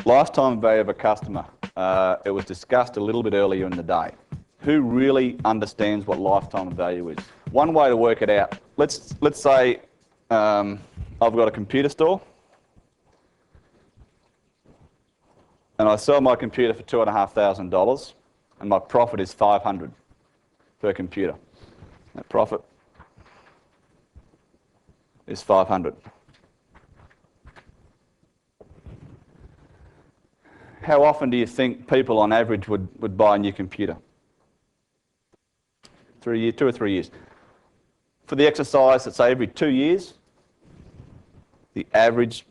Lifetime value of a customer. It was discussed a little bit earlier in the day. Who really understands what lifetime value is? One way to work it out, let's say I've got a computer store and I sell my computer for $2,500 and my profit is $500 per computer. That profit is $500. How often do you think people on average would buy a new computer? 2 or 3 years. For the exercise, let's say every 2 years, the average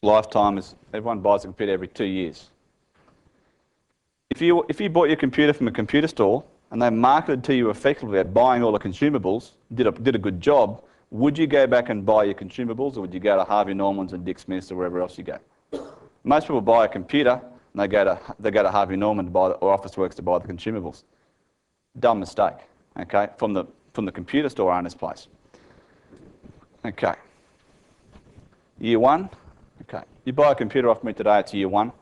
lifetime is everyone buys a computer every 2 years. If you bought your computer from a computer store and they marketed to you effectively at buying all the consumables, did a good job, would you go back and buy your consumables, or would you go to Harvey Norman's and Dick Smith's or wherever else you go? Most people buy a computer and they go to Harvey Norman to buy or Officeworks to buy the consumables. Dumb mistake. Okay, from the computer store owner's place. Okay. Year one. Okay. You buy a computer off me today, it's year one.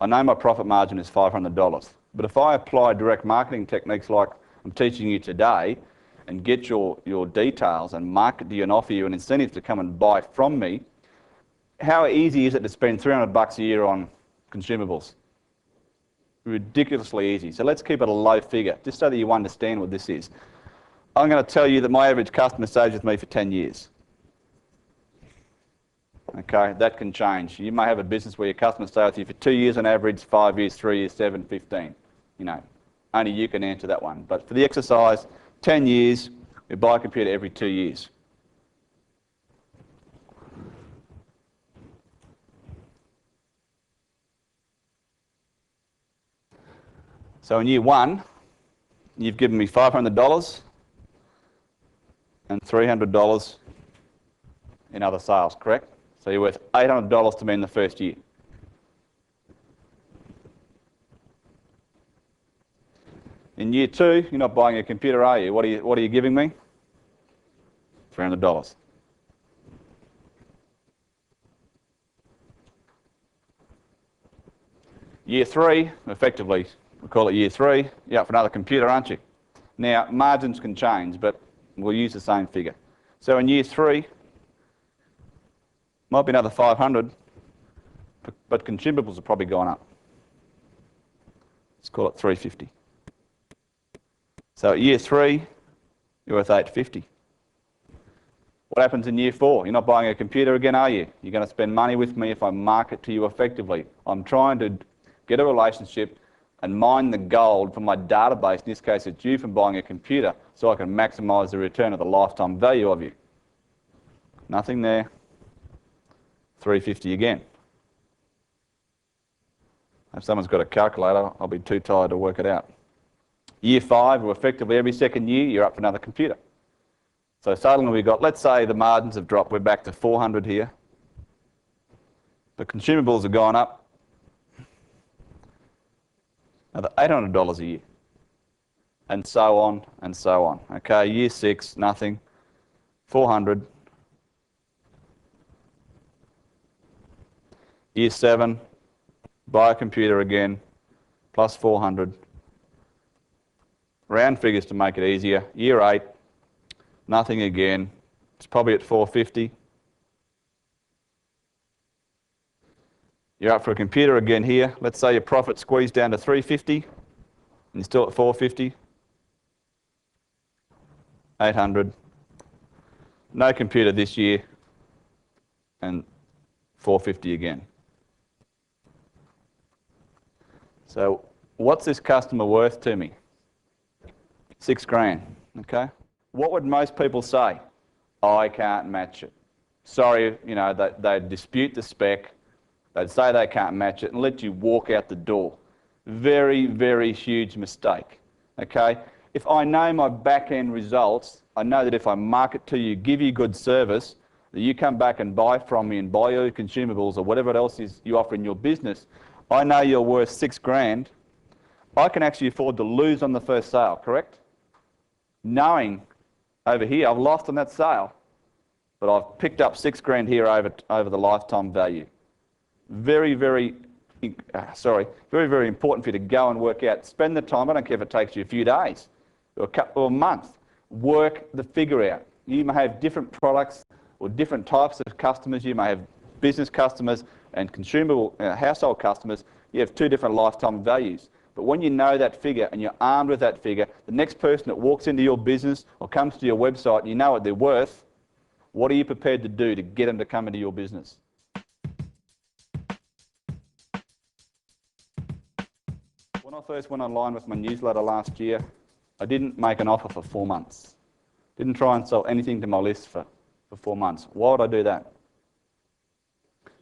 I know my profit margin is $500, but if I apply direct marketing techniques like I'm teaching you today and get your details and market to you and offer you an incentive to come and buy from me, how easy is it to spend $300 a year on consumables? Ridiculously easy. So let's keep it a low figure, just so that you understand what this is. I'm going to tell you that my average customer stays with me for 10 years. Okay, that can change. You may have a business where your customers stay with you for 2 years on average, 5 years, 3 years, 7, 15. You know, only you can answer that one. But for the exercise, 10 years, we buy a computer every 2 years. So in year one, you've given me $500 and $300 in other sales, correct? So you're worth $800 to me in the first year. In year two, you're not buying a computer, are you? What are you giving me? $300. Year three, effectively, we call it year three, you're up for another computer, aren't you? Now, margins can change, but we'll use the same figure. So in year three, might be another 500, but consumables have probably gone up. Let's call it 350. So at year three, you're worth 850. What happens in year four? You're not buying a computer again, are you? You're going to spend money with me if I market to you effectively. I'm trying to get a relationship and mine the gold from my database, in this case it's you, from buying a computer, so I can maximise the return of the lifetime value of you. Nothing there. 350 again. If someone's got a calculator, I'll be too tired to work it out. Year five, or effectively every second year, you're up for another computer. So suddenly we've got, let's say the margins have dropped, we're back to 400 here. The consumables have gone up. Another $800 a year. And so on and so on. Okay, year six, nothing. 400. Year seven, buy a computer again, plus 400. Round figures to make it easier. Year eight, nothing again. It's probably at 450. You're up for a computer again here. Let's say your profit squeezed down to 350 and you're still at 450. 800. No computer this year and 450 again. So what's this customer worth to me? $6,000, okay? What would most people say? I can't match it. Sorry, you know, they'd dispute the spec. They'd say they can't match it and let you walk out the door. Very, very huge mistake, okay? If I know my back-end results, I know that if I market to you, give you good service, that you come back and buy from me and buy your consumables or whatever else is you offer in your business, I know you're worth $6,000. I can actually afford to lose on the first sale, correct? Knowing over here, I've lost on that sale, but I've picked up $6,000 here over the lifetime value. very, very important for you to go and work out. Spend the time. I don't care if it takes you a few days or a couple of months. Work the figure out. You may have different products or different types of customers. You may have business customers and consumable household customers. You have two different lifetime values. But when you know that figure and you're armed with that figure, the next person that walks into your business or comes to your website and you know what they're worth, what are you prepared to do to get them to come into your business? When I first went online with my newsletter last year, I didn't make an offer for 4 months. Didn't try and sell anything to my list for 4 months. Why would I do that?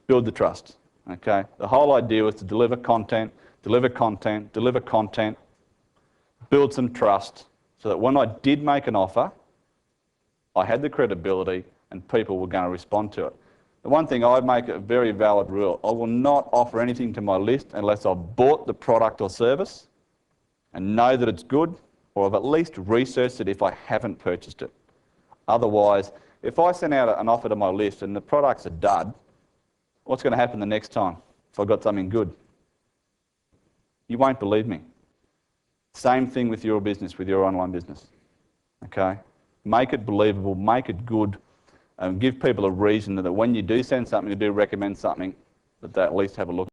Build the trust. Okay? The whole idea was to deliver content, build some trust, so that when I did make an offer, I had the credibility and people were going to respond to it. The one thing I'd make a very valid rule, I will not offer anything to my list unless I've bought the product or service and know that it's good, or I've at least researched it if I haven't purchased it. Otherwise, if I send out an offer to my list and the product's a dud, what's going to happen the next time if I've got something good? You won't believe me. Same thing with your business, with your online business. Okay? Make it believable, make it good, and give people a reason that when you do send something, you do recommend something, that they at least have a look.